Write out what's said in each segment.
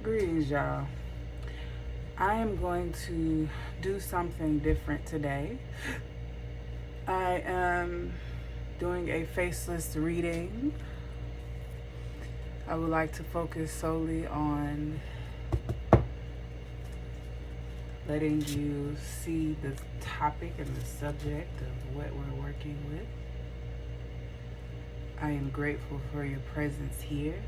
Greetings, y'all. I am going to do something different today. I am doing a faceless reading. I would like to focus solely on letting you see the topic and the subject of what we're working with. I am grateful for your presence here.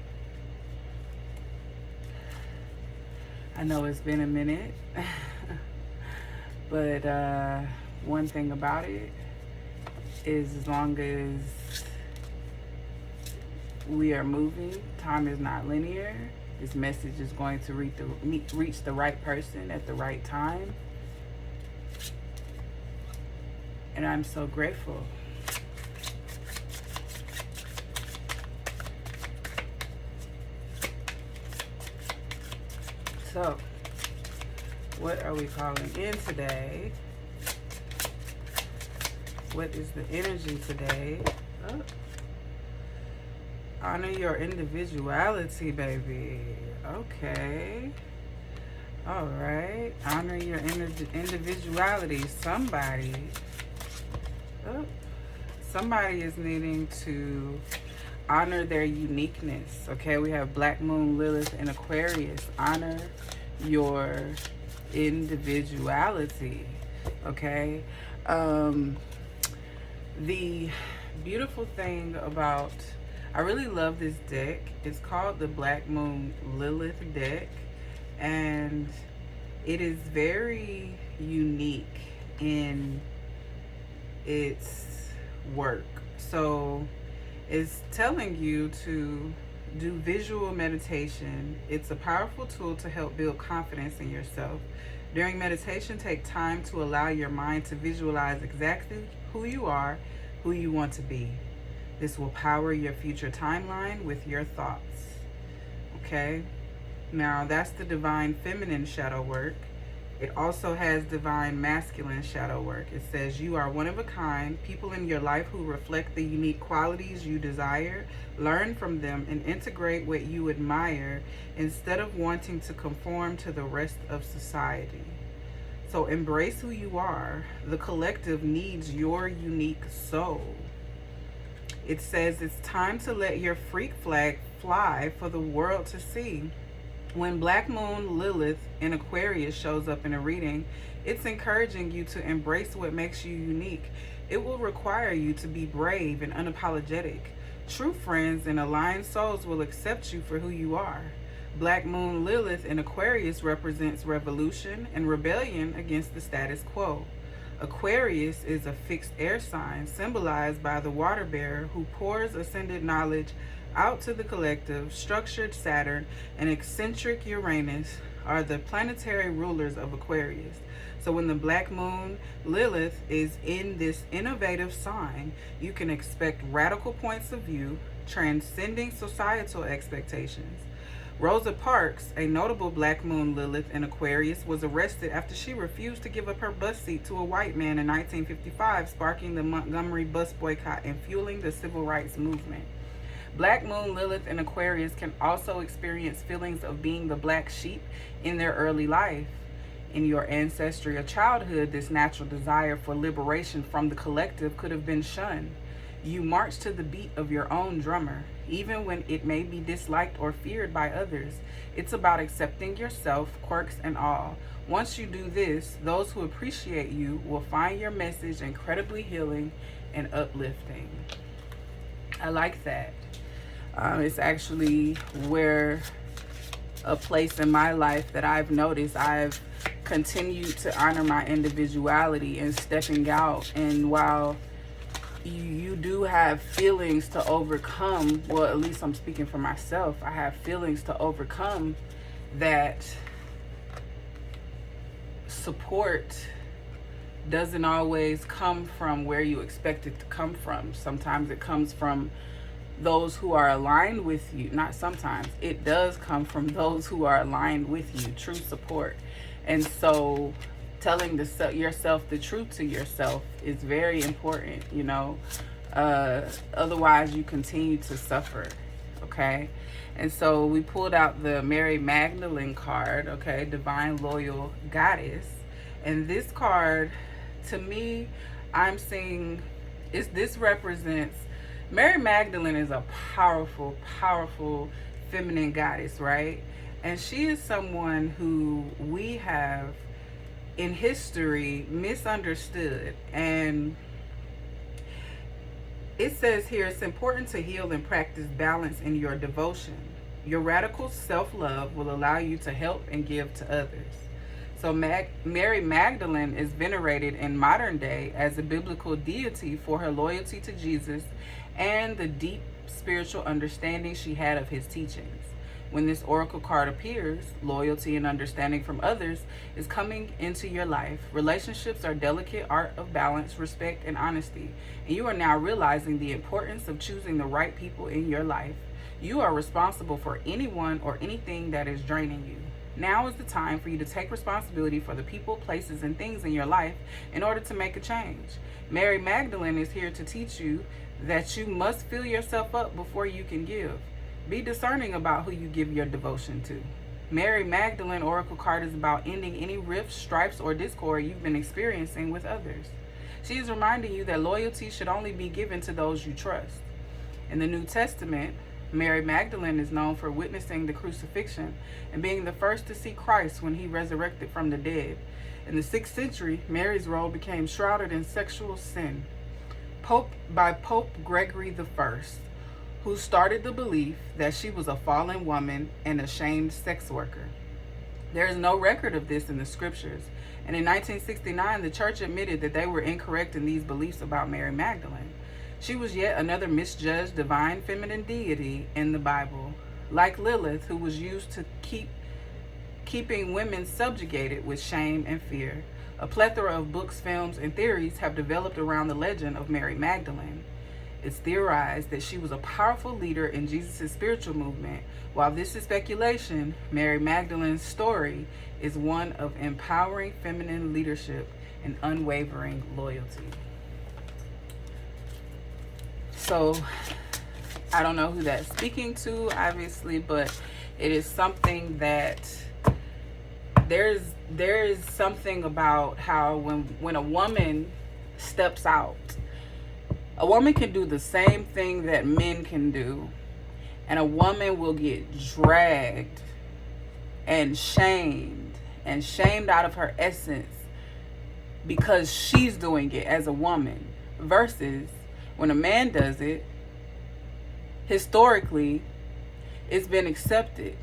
I know it's been a minute, but one thing about it is as long as we are moving, time is not linear. This message is going to reach the right person at the right time. And I'm so grateful. So, what are we calling in today? What is the energy today? Oh. Honor your individuality, baby. Okay. All right. Honor your individuality. Somebody is needing to honor their uniqueness. Okay, we have Black Moon, Lilith, and Aquarius. Honor your individuality. Okay. The beautiful thing about, I really love this deck. It's called the Black Moon Lilith deck, and it is very unique in its work. So it's telling you to do visual meditation. It's a powerful tool to help build confidence in yourself. During meditation, take time to allow your mind to visualize exactly who you are, who you want to be. This will power your future timeline with your thoughts. Okay? Now, that's the divine feminine shadow work. It also has divine masculine shadow work. It says you are one of a kind, people in your life who reflect the unique qualities you desire. Learn from them and integrate what you admire instead of wanting to conform to the rest of society. So embrace who you are. The collective needs your unique soul. It says it's time to let your freak flag fly for the world to see. When Black Moon Lilith in Aquarius shows up in a reading, it's encouraging you to embrace what makes you unique. It will require you to be brave and unapologetic. True friends and aligned souls will accept you for who you are. Black Moon Lilith in Aquarius represents revolution and rebellion against the status quo. Aquarius is a fixed air sign symbolized by the water bearer who pours ascended knowledge out to the collective. Structured Saturn and eccentric Uranus are the planetary rulers of Aquarius. So when the Black Moon Lilith is in this innovative sign, you can expect radical points of view, transcending societal expectations. Rosa Parks, a notable Black Moon Lilith in Aquarius, was arrested after she refused to give up her bus seat to a white man in 1955, sparking the Montgomery bus boycott and fueling the civil rights movement. Black Moon Lilith in Aquarius can also experience feelings of being the black sheep in their early life. In your ancestry or childhood, this natural desire for liberation from the collective could have been shunned. You march to the beat of your own drummer, even when it may be disliked or feared by others. It's about accepting yourself, quirks and all. Once you do this, those who appreciate you will find your message incredibly healing and uplifting. I like that. It's actually where a place in my life that I've noticed I've continued to honor my individuality and stepping out. And while you do have feelings to overcome, well, at least I'm speaking for myself, I have feelings to overcome that support doesn't always come from where you expect it to come from. Sometimes it comes from those who are aligned with you. Not sometimes, it does come from those who are aligned with you, true support. And so telling yourself the truth to yourself is very important, you know. Otherwise you continue to suffer. okay? And so we pulled out the Mary Magdalene card, okay, Divine Loyal Goddess. And this card, to me, I'm seeing this represents Mary Magdalene is a powerful, powerful feminine goddess, right? And she is someone who we have in history misunderstood. And it says here it's important to heal and practice balance in your devotion. Your radical self-love will allow you to help and give to others. So Mary Magdalene is venerated in modern day as a biblical deity for her loyalty to Jesus and the deep spiritual understanding she had of his teachings. When this oracle card appears, loyalty and understanding from others is coming into your life. Relationships are delicate art of balance, respect, and honesty. And you are now realizing the importance of choosing the right people in your life. You are responsible for anyone or anything that is draining you. Now is the time for you to take responsibility for the people, places, and things in your life in order to make a change. Mary Magdalene is here to teach you that you must fill yourself up before you can give. Be discerning about who you give your devotion to. Mary Magdalene Oracle card is about ending any rifts, stripes, or discord you've been experiencing with others. She is reminding you that loyalty should only be given to those you trust. In the New Testament, Mary Magdalene is known for witnessing the crucifixion and being the first to see Christ when he resurrected from the dead. In the 6th century, Mary's role became shrouded in sexual sin. Pope Gregory I, who started the belief that she was a fallen woman and a shamed sex worker. There is no record of this in the scriptures, and in 1969, the church admitted that they were incorrect in these beliefs about Mary Magdalene. She was yet another misjudged divine feminine deity in the Bible, like Lilith, who was used to keeping women subjugated with shame and fear. A plethora of books, films, and theories have developed around the legend of Mary Magdalene. It's theorized that she was a powerful leader in Jesus' spiritual movement. While this is speculation, Mary Magdalene's story is one of empowering feminine leadership and unwavering loyalty. So, I don't know who that's speaking to, obviously, but it is something that there is something about how when a woman steps out, a woman can do the same thing that men can do, and a woman will get dragged and shamed out of her essence because she's doing it as a woman, versus when a man does it, historically, it's been accepted,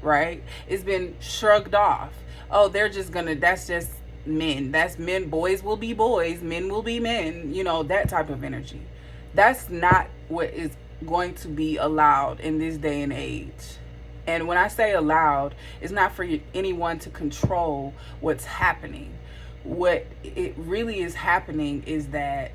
right? It's been shrugged off. Oh, that's just men. That's men. Boys will be boys. Men will be men. You know, that type of energy. That's not what is going to be allowed in this day and age. And when I say allowed, it's not for anyone to control what's happening. What it really is happening is that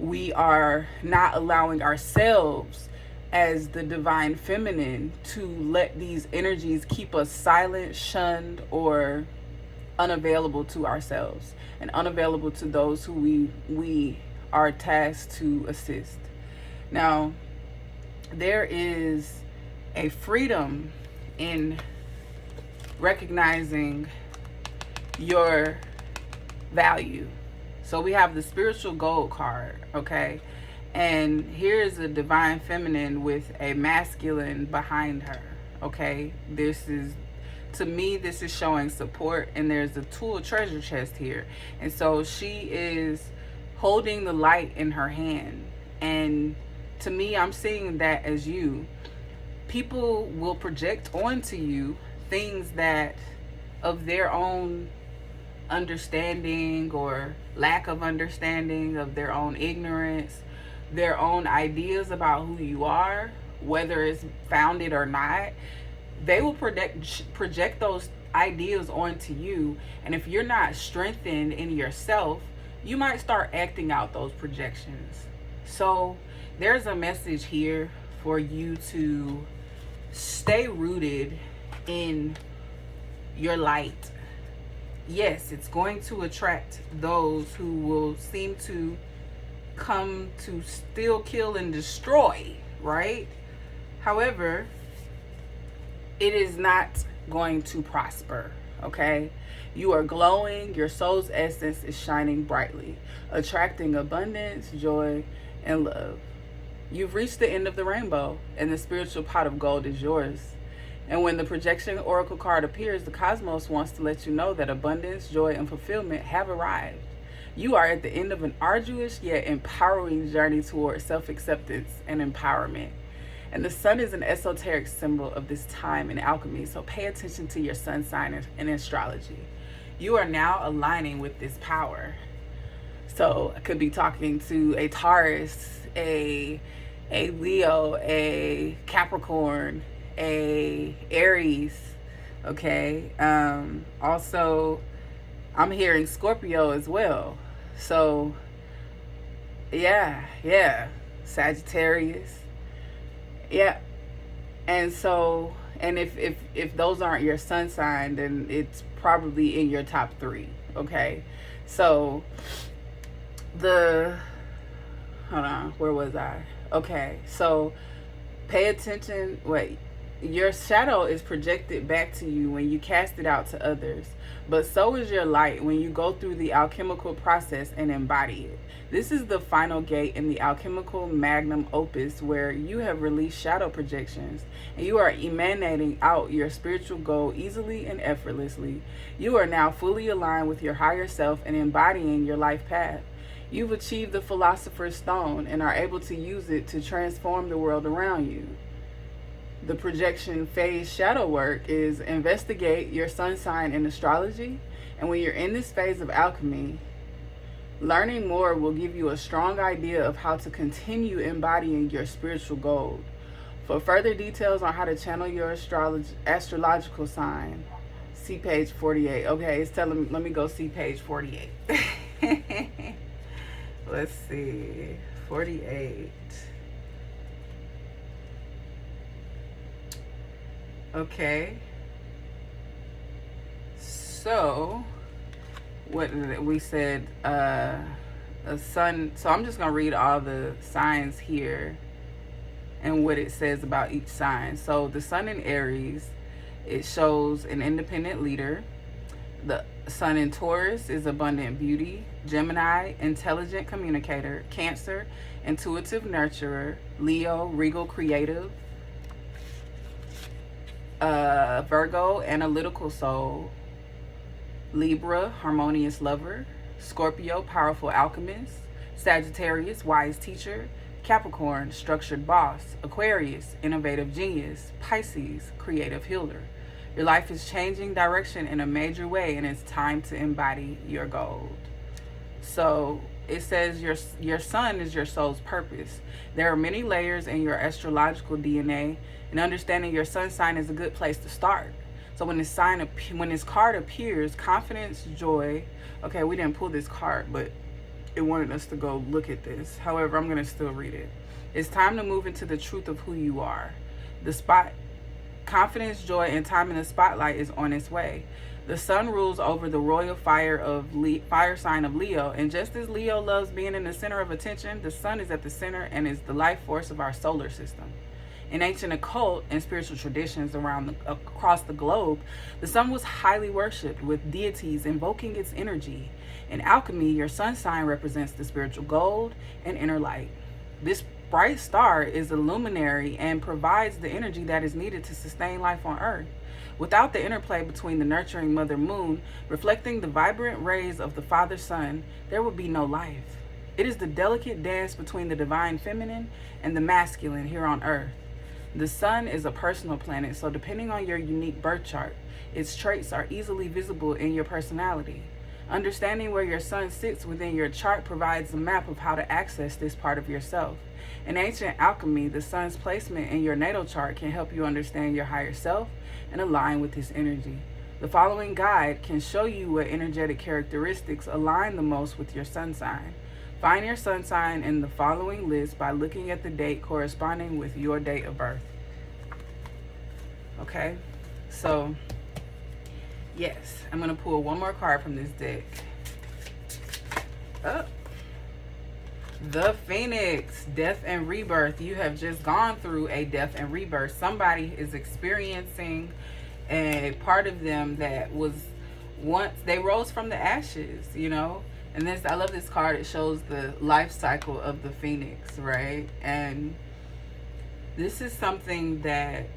we are not allowing ourselves as the divine feminine to let these energies keep us silent, shunned, or unavailable to ourselves and unavailable to those who we are tasked to assist. Now, there is a freedom in recognizing your value. So we have the spiritual gold card, okay? And here's a divine feminine with a masculine behind her, okay? To me, this is showing support, and there's a tool treasure chest here. And so she is holding the light in her hand. And to me, I'm seeing that as you. People will project onto you things that of their own understanding or lack of understanding, of their own ignorance, their own ideas about who you are, whether it's founded or not. They will project those ideas onto you, and if you're not strengthened in yourself, you might start acting out those projections. So there's a message here for you to stay rooted in your light. Yes, it's going to attract those who will seem to come to steal, kill, and destroy, right? However, it is not going to prosper, okay? You are glowing, your soul's essence is shining brightly, attracting abundance, joy, and love. You've reached the end of the rainbow, and the spiritual pot of gold is yours. And when the projection oracle card appears, the cosmos wants to let you know that abundance, joy, and fulfillment have arrived. You are at the end of an arduous yet empowering journey towards self-acceptance and empowerment. And the sun is an esoteric symbol of this time in alchemy, so pay attention to your sun sign in astrology. You are now aligning with this power. So I could be talking to a Taurus, a Leo, a Capricorn, a Aries, okay? Also, I'm hearing Scorpio as well. So, yeah, Sagittarius. Yeah. And so, and if those aren't your sun sign, then it's probably in your top 3, okay? So, hold on, where was I? Okay, so pay attention. Your shadow is projected back to you when you cast it out to others, but so is your light when you go through the alchemical process and embody it. This is the final gate in the alchemical magnum opus where you have released shadow projections and you are emanating out your spiritual goal easily and effortlessly. You are now fully aligned with your higher self and embodying your life path. You've achieved the Philosopher's Stone and are able to use it to transform the world around you. The projection phase shadow work is investigate your sun sign in astrology, and when you're in this phase of alchemy, learning more will give you a strong idea of how to continue embodying your spiritual gold. For further details on how to channel your astrological sign, see page 48. Okay, it's telling me, let me go see page 48. Let's see, 48. Okay. So, what we said, a sun. So I'm just going to read all the signs here and what it says about each sign. So the sun in Aries, it shows an independent leader. The sun in Taurus is abundant beauty. Gemini, intelligent communicator. Cancer, intuitive nurturer. Leo, regal creative. Virgo, analytical soul. Libra, harmonious lover. Scorpio, powerful alchemist. Sagittarius, wise teacher. Capricorn, structured boss. Aquarius, innovative genius. Pisces, creative healer. Your life is changing direction in a major way, and it's time to embody your gold. So it says your sun is your soul's purpose. There are many layers in your astrological DNA, and understanding your sun sign is a good place to start. So when this card appears, confidence, joy. Okay, we didn't pull this card, but it wanted us to go look at this. However, I'm going to still read it. It's time to move into the truth of who you are. Confidence, joy, and time in the spotlight is on its way. The sun rules over the royal fire sign of Leo, and just as Leo loves being in the center of attention, the sun is at the center and is the life force of our solar system. In ancient occult and spiritual traditions across the globe, the sun was highly worshipped, with deities invoking its energy. In alchemy, your sun sign represents the spiritual gold and inner light. This bright star is a luminary and provides the energy that is needed to sustain life on Earth. Without the interplay between the nurturing Mother Moon, reflecting the vibrant rays of the Father Sun, there would be no life. It is the delicate dance between the divine feminine and the masculine here on Earth. The sun is a personal planet, so depending on your unique birth chart, its traits are easily visible in your personality. Understanding where your sun sits within your chart provides a map of how to access this part of yourself. In ancient alchemy, the sun's placement in your natal chart can help you understand your higher self and align with its energy. The following guide can show you what energetic characteristics align the most with your sun sign. Find your sun sign in the following list by looking at the date corresponding with your date of birth. Okay, so yes, I'm going to pull one more card from this deck. Oh. The Phoenix, death and rebirth. You have just gone through a death and rebirth. Somebody is experiencing a part of them that was once they rose from the ashes, And this, I love this card. It shows the life cycle of the Phoenix, right? And this is something that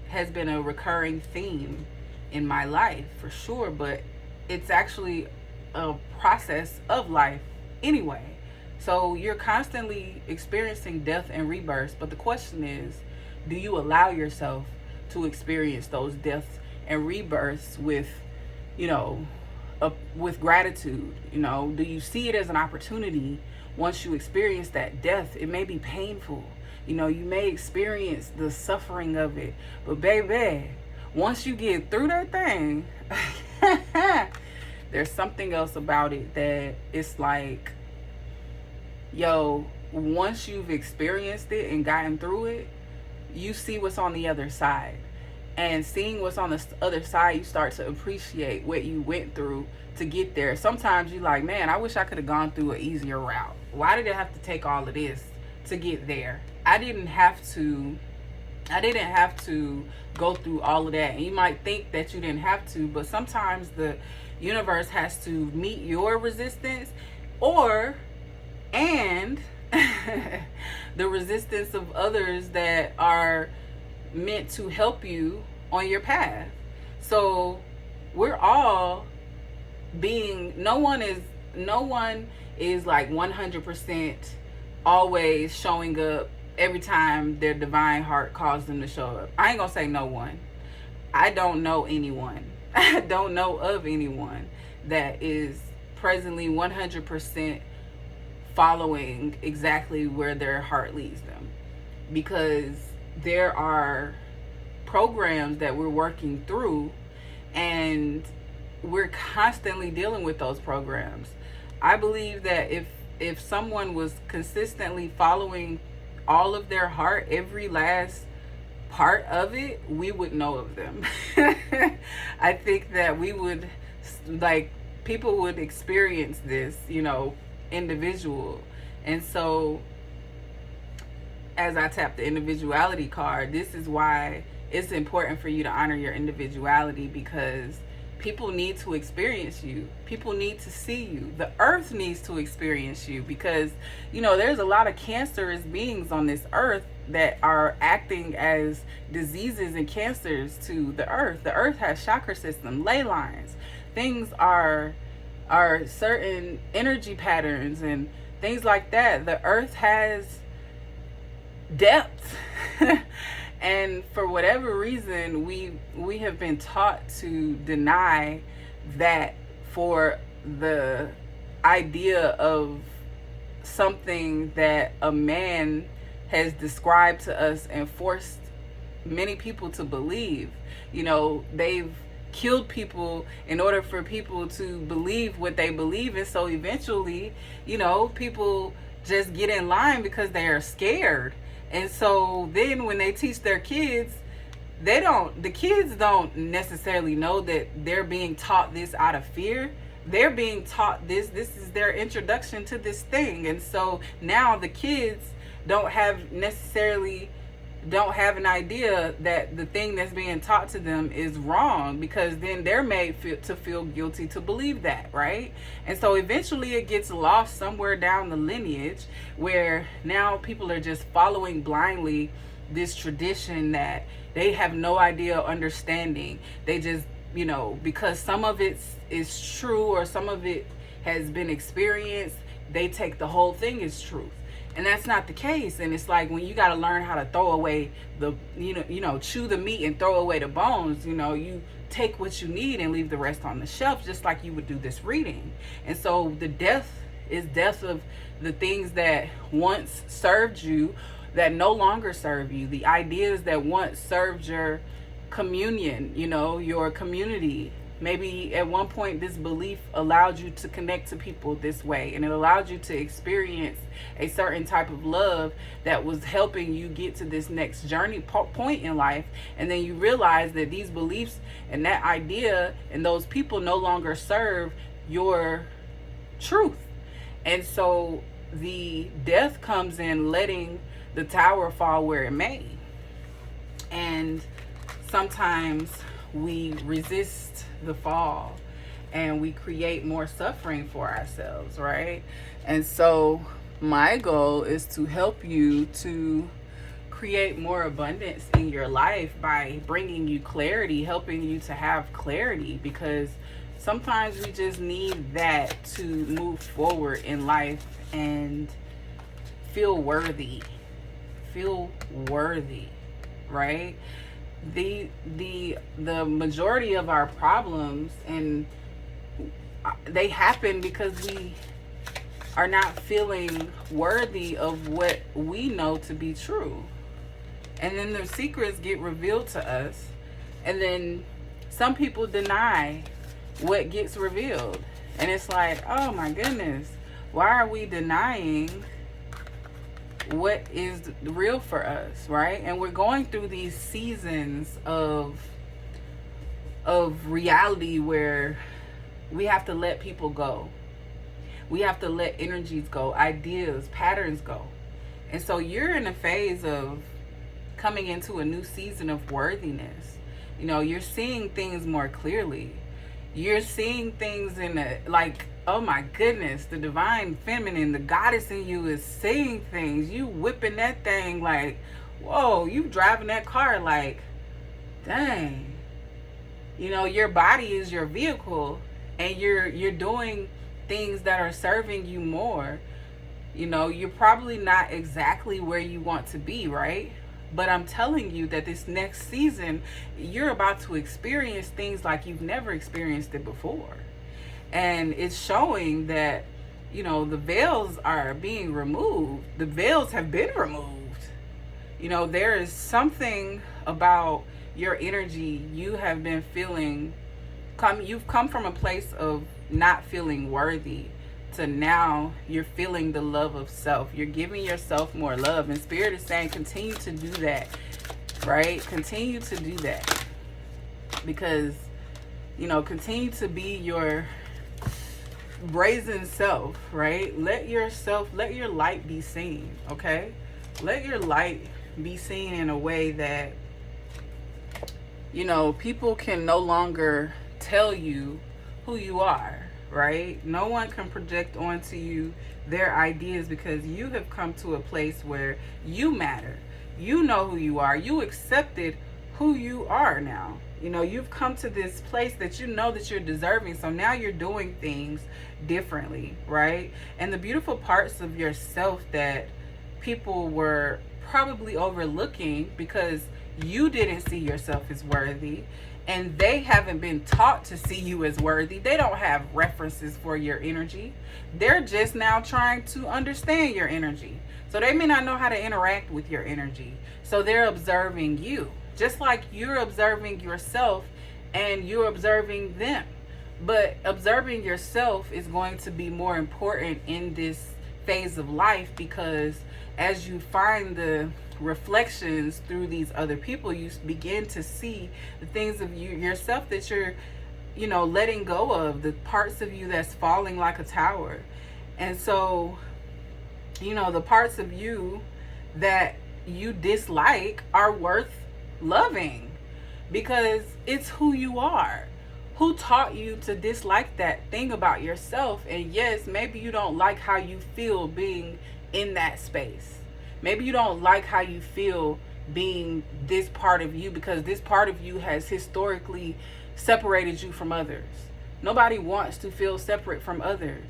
has been a recurring theme in my life for sure, but it's actually a process of life anyway. So you're constantly experiencing death and rebirth, but the question is, do you allow yourself to experience those deaths and rebirths with, with gratitude? Do you see it as an opportunity? Once you experience that death, it may be painful. You may experience the suffering of it, but baby, once you get through that thing, there's something else about it that it's like, once you've experienced it and gotten through it, you see what's on the other side. And seeing what's on the other side, you start to appreciate what you went through to get there. Sometimes you're like, man, I wish I could have gone through an easier route. Why did it have to take all of this to get there? I didn't have to go through all of that. And you might think that you didn't have to, but sometimes the universe has to meet your resistance and the resistance of others that are meant to help you on your path. So we're all no one is like 100% always showing up every time their divine heart calls them to show up. I ain't gonna say no one. I don't know anyone. I don't know of anyone that is presently 100% following exactly where their heart leads them, because there are programs that we're working through and we're constantly dealing with those programs. I believe that if someone was consistently following all of their heart, every last part of it, we would know of them. I think that we would, people would experience this, individual. And so as I tap the individuality card, this is why it's important for you to honor your individuality, because people need to experience you. People need to see you. The earth needs to experience you, because there's a lot of cancerous beings on this earth that are acting as diseases and cancers to the earth. The earth has chakra system, ley lines. Things are certain energy patterns and things like that. The earth has depth. And for whatever reason, we have been taught to deny that for the idea of something that a man has described to us and forced many people to believe. They've killed people in order for people to believe what they believe. And so eventually, people just get in line because they are scared. And so then when they teach their kids, the kids don't necessarily know that they're being taught this out of fear. They're being taught this is their introduction to this thing. And so now the kids don't have an idea that the thing that's being taught to them is wrong, because then they're made to feel guilty to believe that, right? And so eventually it gets lost somewhere down the lineage, where now people are just following blindly this tradition that they have no idea or understanding. They just, because some of it is true or some of it has been experienced, they take the whole thing as truth. And that's not the case. And it's like, when you got to learn how to throw away chew the meat and throw away the bones, you take what you need and leave the rest on the shelf, just like you would do this reading. And so the death is death of the things that once served you that no longer serve you. The ideas that once served your communion, your community. Maybe at one point this belief allowed you to connect to people this way, and it allowed you to experience a certain type of love that was helping you get to this next journey point in life. And then you realize that these beliefs and that idea and those people no longer serve your truth. And so the death comes in letting the tower fall where it may. And sometimes we resist the fall and we create more suffering for ourselves, right? And so my goal is to help you to create more abundance in your life by bringing you clarity, helping you to have clarity, because sometimes we just need that to move forward in life and feel worthy. Feel worthy, right? The majority of our problems, and they happen because we are not feeling worthy of what we know to be true. And then the secrets get revealed to us, and then some people deny what gets revealed. And it's like, oh my goodness, why are we denying what is real for us, right? And we're going through these seasons of reality where we have to let people go. We have to let energies go, ideas, patterns go. And so you're in a phase of coming into a new season of worthiness. You know, you're seeing things more clearly. You're seeing things in a, like, oh my goodness, the divine feminine, the goddess in you is seeing things. You whipping that thing like, whoa, you driving that car like, dang. You know, your body is your vehicle, and you're doing things that are serving you more. You know, you're probably not exactly where you want to be, right? But I'm telling you that this next season, you're about to experience things like you've never experienced it before. And it's showing that, you know, the veils are being removed. The veils have been removed. You know, there is something about your energy you have been feeling. You've come from a place of not feeling worthy to now you're feeling the love of self. You're giving yourself more love. And Spirit is saying continue to do that, right? Continue to do that. Because, you know, continue to be your brazen self, right? Let your light be seen, okay? Let your light be seen in a way that, you know, people can no longer tell you who you are, right? No one can project onto you their ideas, because you have come to a place where you matter. You know who you are. You accepted who you are now. You know, you've come to this place that you know that you're deserving. So now you're doing things differently, right? And the beautiful parts of yourself that people were probably overlooking because you didn't see yourself as worthy, and they haven't been taught to see you as worthy. They don't have references for your energy. They're just now trying to understand your energy. So they may not know how to interact with your energy. So they're observing you, just like you're observing yourself and you're observing them. But observing yourself is going to be more important in this phase of life, because as you find the reflections through these other people, you begin to see the things of yourself that you're, you know, letting go of, the parts of you that's falling like a tower. And so, you know, the parts of you that you dislike are worth loving, because it's who you are. Who taught you to dislike that thing about yourself? And yes, maybe you don't like how you feel being in that space. Maybe you don't like how you feel being this part of you, because this part of you has historically separated you from others. Nobody wants to feel separate from others.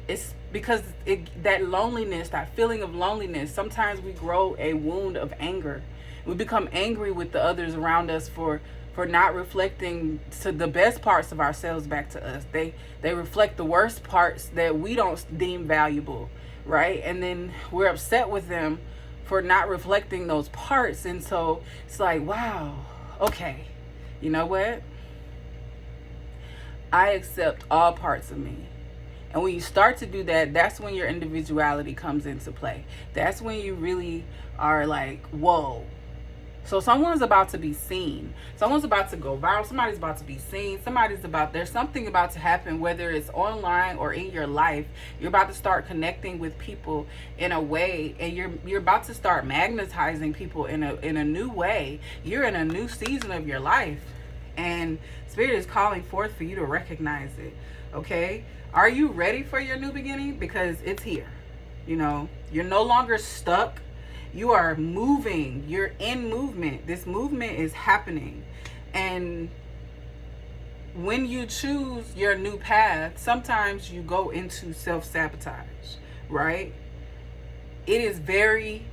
It's because that loneliness, that feeling of loneliness, sometimes we grow a wound of anger. We become angry with the others around us for not reflecting to the best parts of ourselves back to us. They reflect the worst parts that we don't deem valuable, right? And then we're upset with them for not reflecting those parts. And so it's like, wow, okay, you know what? I accept all parts of me. And when you start to do that, that's when your individuality comes into play. That's when you really are like, whoa, So someone's about to be seen. Someone's about to go viral. Somebody's about to be seen. There's something about to happen, whether it's online or in your life. You're about to start connecting with people in a way, and you're about to start magnetizing people in a new way. You're in a new season of your life, and Spirit is calling forth for you to recognize it. Okay? Are you ready for your new beginning? Because it's here. You're no longer stuck. You are moving. You're in movement. This movement is happening. And when you choose your new path, sometimes you go into self-sabotage, right? It is very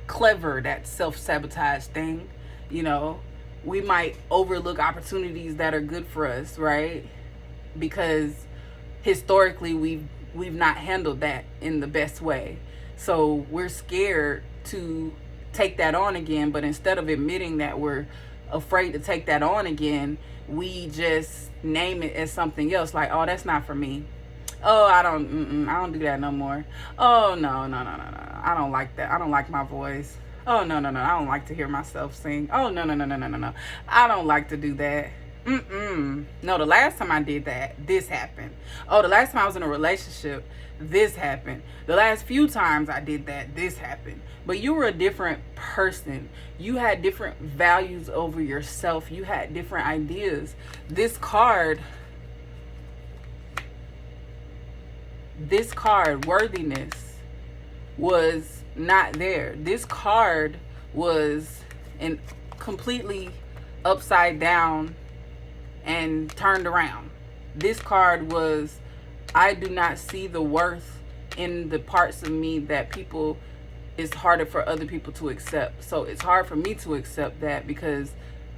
clever, that self-sabotage thing. We might overlook opportunities that are good for us, right? Because historically we've not handled that in the best way. So we're scared to take that on again, but instead of admitting that we're afraid to take that on again, we just name it as something else, like, oh, that's not for me. Oh, I don't do that no more. Oh, no. I don't like that. I don't like my voice. Oh, no. I don't like to hear myself sing. Oh, no. I don't like to do that. No, the last time I did that, this happened. Oh, the last time I was in a relationship, this happened. The last few times I did that, this happened. But you were a different person. You had different values over yourself. You had different ideas. This card, worthiness, was not there. This card was completely upside down and turned around. This card was, I do not see the worth in the parts of me that it's harder for other people to accept. So it's hard for me to accept that because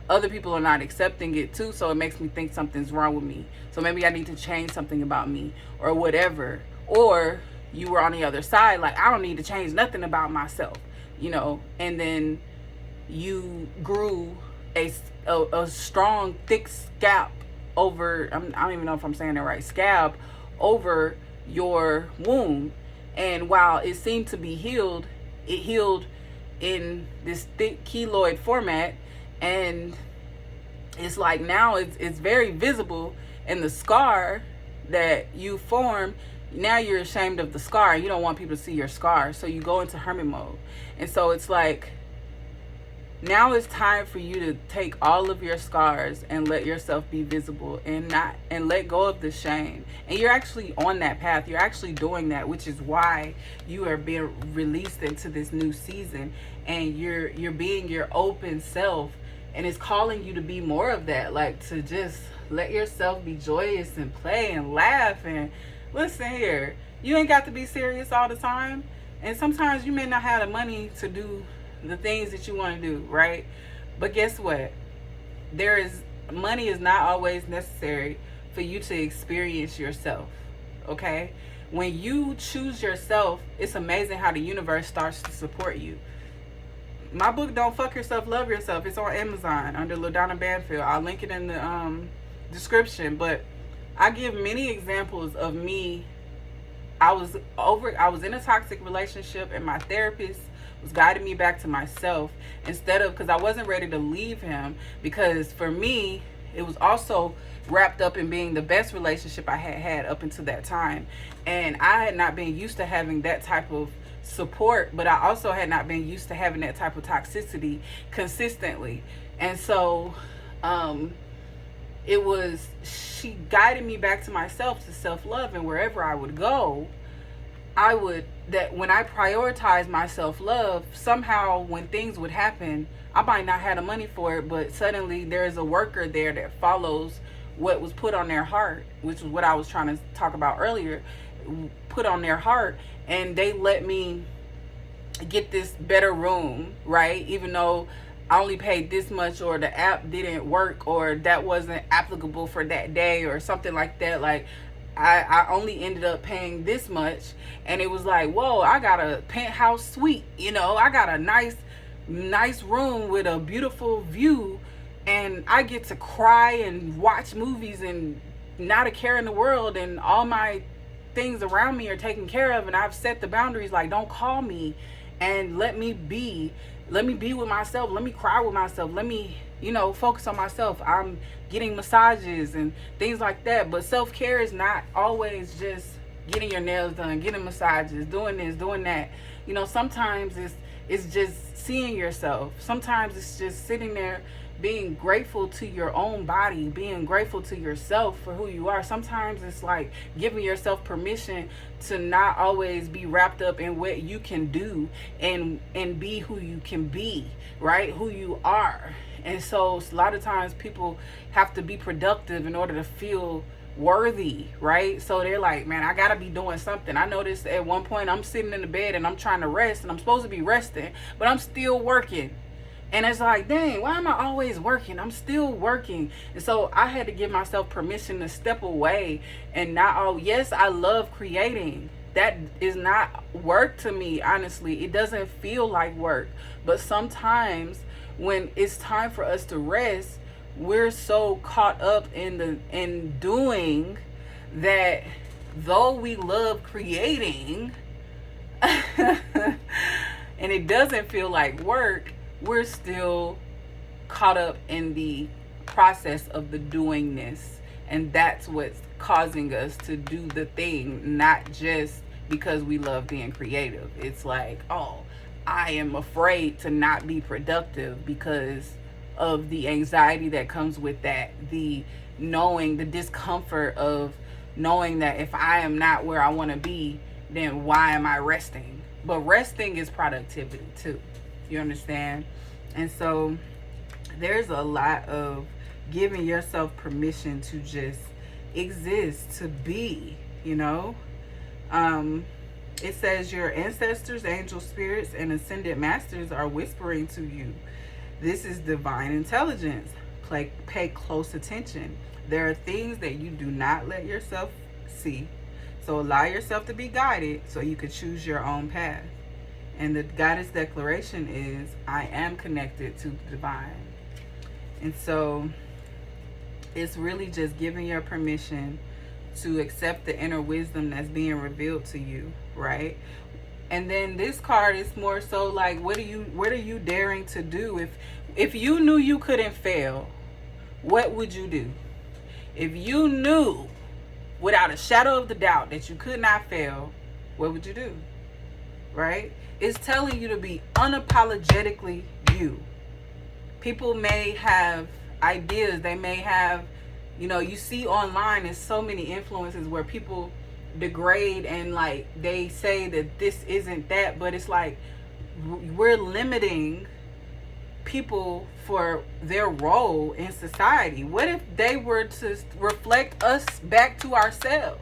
other people are not accepting it too. So it makes me think something's wrong with me. So maybe I need to change something about me or whatever. Or you were on the other side, like, I don't need to change nothing about myself, and then you grew a strong, thick scab over, I don't even know if I'm saying it right, scab over your wound. And while it seemed to be healed, it healed in this thick keloid format. And it's like now it's very visible. And the scar that you formed, now you're ashamed of the scar. You don't want people to see your scar. So you go into hermit mode. And so it's like, now it's time for you to take all of your scars and let yourself be visible and let go of the shame. And you're actually on that path. You're actually doing that, which is why you are being released into this new season, and you're being your open self, and it's calling you to be more of that, like to just let yourself be joyous and play and laugh. And listen here, you ain't got to be serious all the time, and sometimes you may not have the money to do the things that you want to do, right? But guess what? Money is not always necessary for you to experience yourself, okay? When you choose yourself, it's amazing how the universe starts to support you. My book, Don't Fuck Yourself, Love Yourself, it's on Amazon under LaDonna Banfield. I'll link it in the description. But I give many examples of me. I was in a toxic relationship, and my therapist was guiding me back to myself because I wasn't ready to leave him, because for me it was also wrapped up in being the best relationship I had up until that time, and I had not been used to having that type of support, but I also had not been used to having that type of toxicity consistently. And so she guided me back to myself, to self-love, and wherever I would go, when I prioritize my self-love, somehow when things would happen, I might not have the money for it, but suddenly there's a worker there that follows what was put on their heart, which is what I was trying to talk about earlier, put on their heart, and they let me get this better room, right? Even though I only paid this much, or the app didn't work, or that wasn't applicable for that day, or something like that. Like, I only ended up paying this much, and it was like, whoa, I got a penthouse suite, I got a nice room with a beautiful view, and I get to cry and watch movies and not a care in the world, and all my things around me are taken care of, and I've set the boundaries, like, don't call me and let me be let me be with myself. Let me cry with myself. Let me, focus on myself. I'm getting massages and things like that. But self-care is not always just getting your nails done, getting massages, doing this, doing that. Sometimes it's just seeing yourself. Sometimes it's just sitting there being grateful to your own body, being grateful to yourself for who you are. Sometimes it's like giving yourself permission to not always be wrapped up in what you can do and be who you can be, right? Who you are. And so a lot of times people have to be productive in order to feel worthy, right? So they're like, man, I gotta be doing something. I noticed at one point I'm sitting in the bed and I'm trying to rest, and I'm supposed to be resting, but I'm still working. And it's like, dang, why am I always working? I'm still working. And so I had to give myself permission to step away and not, yes, I love creating. That is not work to me, honestly. It doesn't feel like work. But sometimes when it's time for us to rest, we're so caught up in doing that though we love creating and it doesn't feel like work, we're still caught up in the process of the doingness. And that's what's causing us to do the thing, not just because we love being creative. It's like, oh, I am afraid to not be productive because of the anxiety that comes with that, the discomfort of knowing that if I am not where I want to be, then why am I resting? But resting is productivity too. You understand? And so there's a lot of giving yourself permission to just exist, to be, It says your ancestors, angel spirits, and ascended masters are whispering to you. This is divine intelligence. Pay close attention. There are things that you do not let yourself see. So allow yourself to be guided so you could choose your own path. And the guidance declaration is, I am connected to the divine. And so it's really just giving your permission to accept the inner wisdom that's being revealed to you, right? And then this card is more so like, what are you daring to do? If you knew you couldn't fail, what would you do? If you knew without a shadow of the doubt that you could not fail, what would you do? Right? It's telling you to be unapologetically you. People may have ideas, they may have, you see online, there's so many influences where people degrade and like they say that this isn't that, but it's like we're limiting people for their role in society. What if they were to reflect us back to ourselves?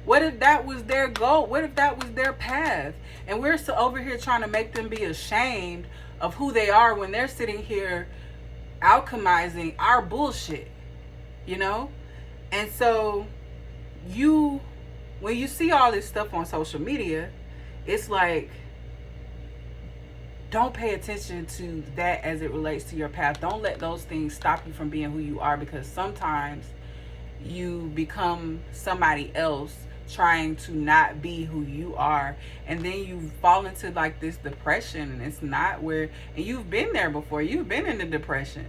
What if that was their goal? What if that was their path? And we're so over here trying to make them be ashamed of who they are when they're sitting here alchemizing our bullshit, And so when you see all this stuff on social media, it's like, don't pay attention to that as it relates to your path. Don't let those things stop you from being who you are, because sometimes you become somebody else trying to not be who you are, and then you fall into like this depression, and it's not where, and you've been there before. You've been in the depression,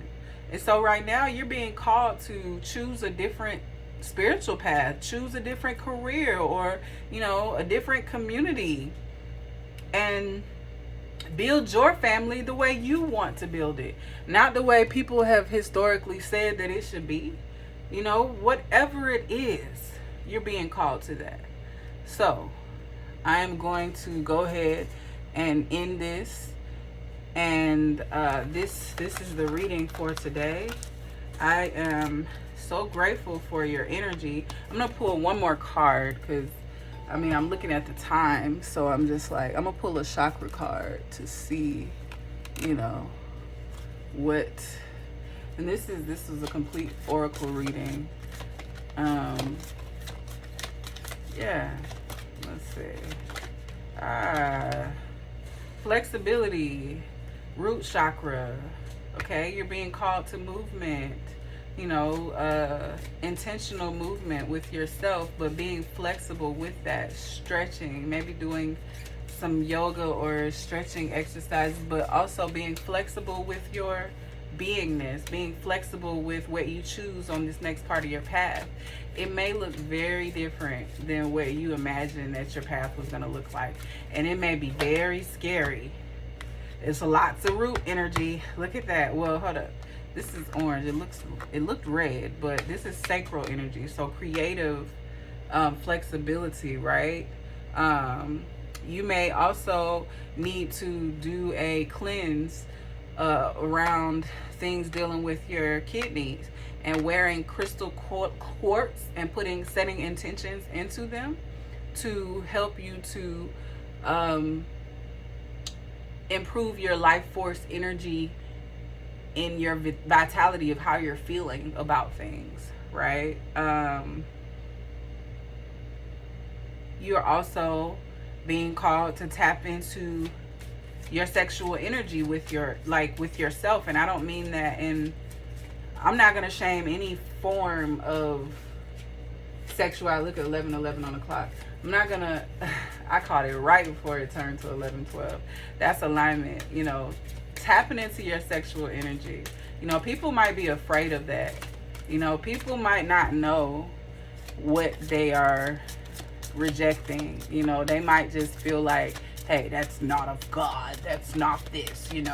and so right now you're being called to choose a different spiritual path, choose a different career, or a different community, and build your family the way you want to build it, not the way people have historically said that it should be. Whatever it is, you're being called to that. So I am going to go ahead and end this, and this is the reading for today. I am so grateful for your energy. I'm gonna pull one more card because I'm looking at the time, so I'm just like, I'm gonna pull a chakra card to see what. And this is a complete oracle reading. Yeah, let's see. Flexibility, root chakra. Okay, you're being called to movement. Intentional movement with yourself, but being flexible with that, stretching, maybe doing some yoga or stretching exercises, but also being flexible with your beingness, being flexible with what you choose on this next part of your path. It may look very different than what you imagined that your path was going to look like, and it may be very scary. It's lots of root energy. Look at that. Well, hold up. This is orange. It looked red, but this is sacral energy. So creative flexibility, right? You may also need to do a cleanse around things dealing with your kidneys, and wearing crystal quartz and setting intentions into them to help you to improve your life force energy in your vitality of how you're feeling about things, right? You're also being called to tap into your sexual energy with yourself. And I don't mean that I'm not going to shame any form of sexuality. Look at 11:11 on the clock. I'm not going to, I caught it right before it turned to 11:12. That's alignment, tapping into your sexual energy. People might be afraid of that. People might not know what they are rejecting. They might just feel like, hey, that's not of God, that's not this, and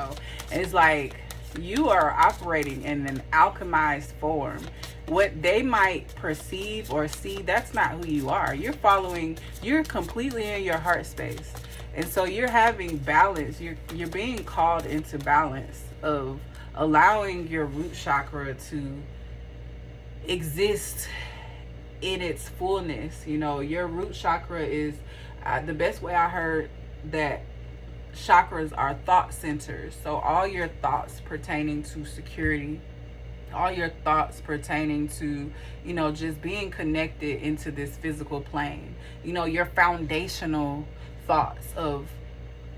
it's like, you are operating in an alchemized form. What they might perceive or see, that's not who you are. You're completely in your heart space. And so you're having balance. You're being called into balance of allowing your root chakra to exist in its fullness. Your root chakra is the best way I heard that chakras are thought centers. So all your thoughts pertaining to security, all your thoughts pertaining to, just being connected into this physical plane, your foundational thoughts of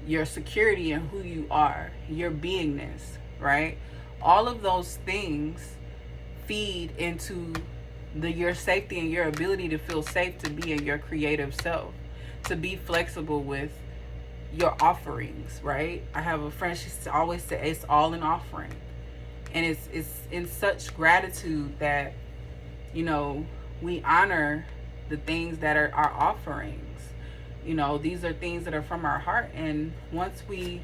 your security and who you are, your beingness, right? All of those things feed into your safety and your ability to feel safe to be in your creative self, to be flexible with your offerings, right? I have a friend, she always says it's all an offering. And it's in such gratitude that, we honor the things that are our offerings. These are things that are from our heart. And once we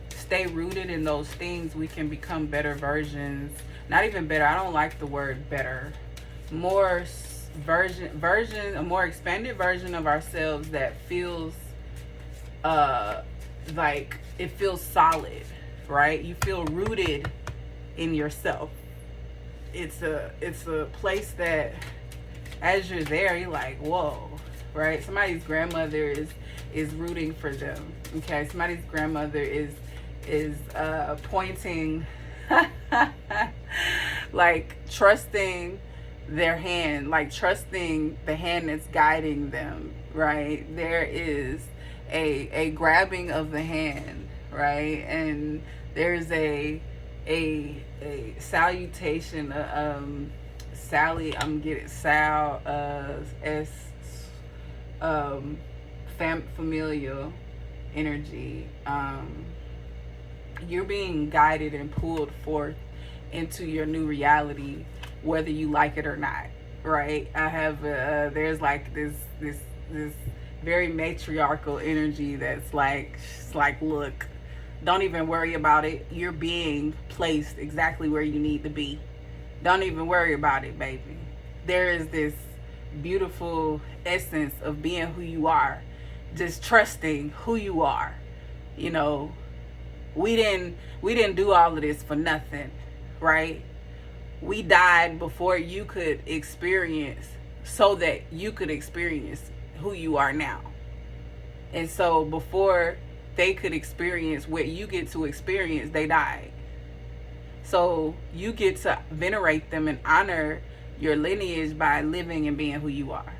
stay rooted in those things, we can become better versions. Not even better. I don't like the word better. A more expanded version of ourselves that feels like it feels solid, right? You feel rooted in yourself. It's a place that as you're there, you're like, whoa, right? Somebody's grandmother is rooting for them. Okay, somebody's grandmother is pointing, like trusting their hand, like trusting the hand that's guiding them, right? There is a grabbing of the hand, right? And there's a salutation, Sally, I'm getting Sal, familial energy. You're being guided and pulled forth into your new reality, whether you like it or not, right? I have there's like this very matriarchal energy that's like, look, don't even worry about it. You're being placed exactly where you need to be. Don't even worry about it, baby. There is this beautiful essence of being who you are, just trusting who you are. We didn't do all of this for nothing, right? We died before you could experience, so that you could experience who you are now. And so before they could experience what you get to experience, they died. So you get to venerate them and honor your lineage by living and being who you are,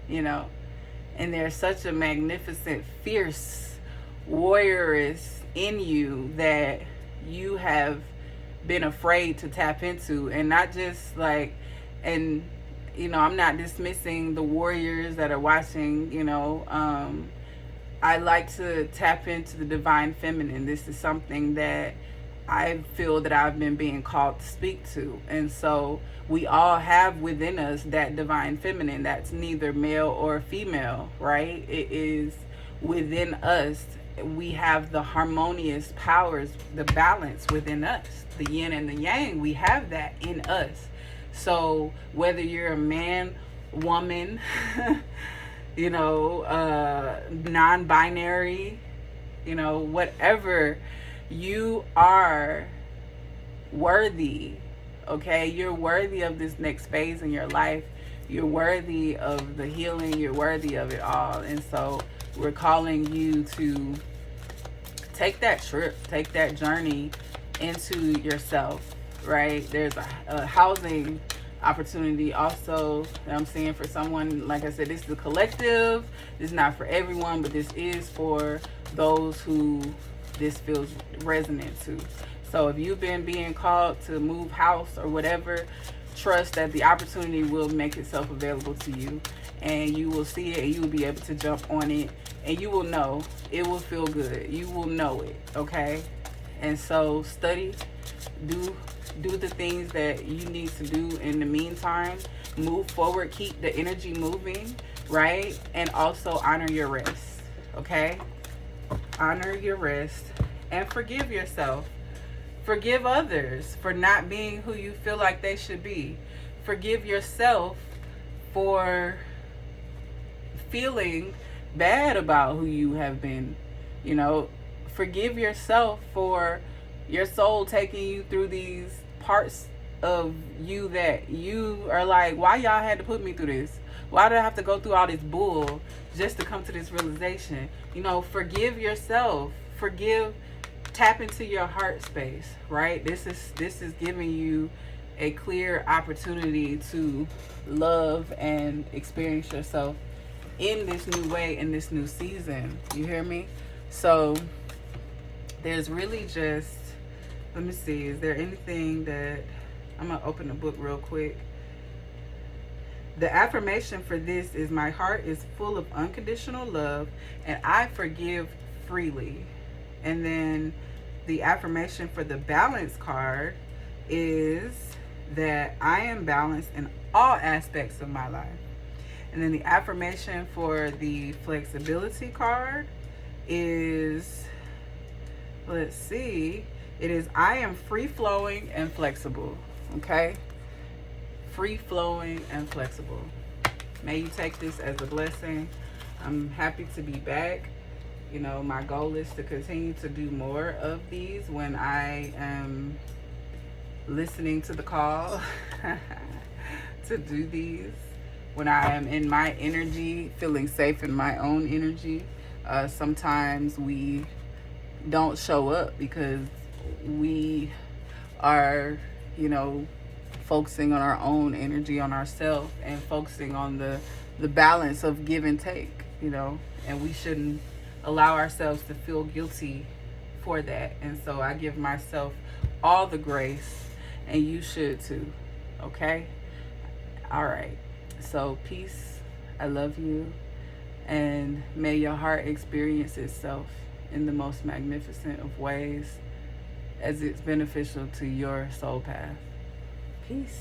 And there's such a magnificent, fierce warrioress in you that you have been afraid to tap into. And not just like, and I'm not dismissing the warriors that are watching, I like to tap into the divine feminine. This is something that I feel that I've been being called to speak to. And so we all have within us that divine feminine that's neither male or female, right? It is within us. We have the harmonious powers, the balance within us, the yin and the yang. We have that in us. So whether you're a man, woman, non-binary, whatever, you are worthy. Okay, you're worthy of this next phase in your life. You're worthy of the healing. You're worthy of it all. And so we're calling you to take that trip, take that journey into yourself, right? There's a housing opportunity also that I'm seeing for someone. Like I said, this is a collective. This is not for everyone, but this is for those who this feels resonant to. So if you've been being called to move house or whatever, trust that the opportunity will make itself available to you, and you will see it, and you will be able to jump on it, and you will know it will feel good. You will know it, okay? And so study, do the things that you need to do in the meantime. Move forward, keep the energy moving, right? And also honor your rest, okay? Honor your rest and forgive yourself. Forgive others for not being who you feel like they should be. Forgive yourself for feeling bad about who you have been. Forgive yourself for your soul taking you through these parts of you that you are like, why y'all had to put me through this? Why did I have to go through all this bull just to come to this realization? Forgive yourself. Tap into your heart space, right? This is giving you a clear opportunity to love and experience yourself in this new way, in this new season. You hear me? So there's really just, let me see, is there anything that, I'm going to open the book real quick. The affirmation for this is, my heart is full of unconditional love and I forgive freely. And then the affirmation for the balance card is that I am balanced in all aspects of my life. And then the affirmation for the flexibility card is, let's see, it is, I am free flowing and flexible. Okay? Free flowing and flexible. May you take this as a blessing. I'm happy to be back. My goal is to continue to do more of these when I am listening to the call to do these, when I am in my energy, feeling safe in my own energy. Sometimes we don't show up because we are, focusing on our own energy, on ourselves, and focusing on the balance of give and take, and we shouldn't allow ourselves to feel guilty for that. And so I give myself all the grace, and you should too. Okay? All right. So peace. I love you. And may your heart experience itself in the most magnificent of ways as it's beneficial to your soul path. Peace.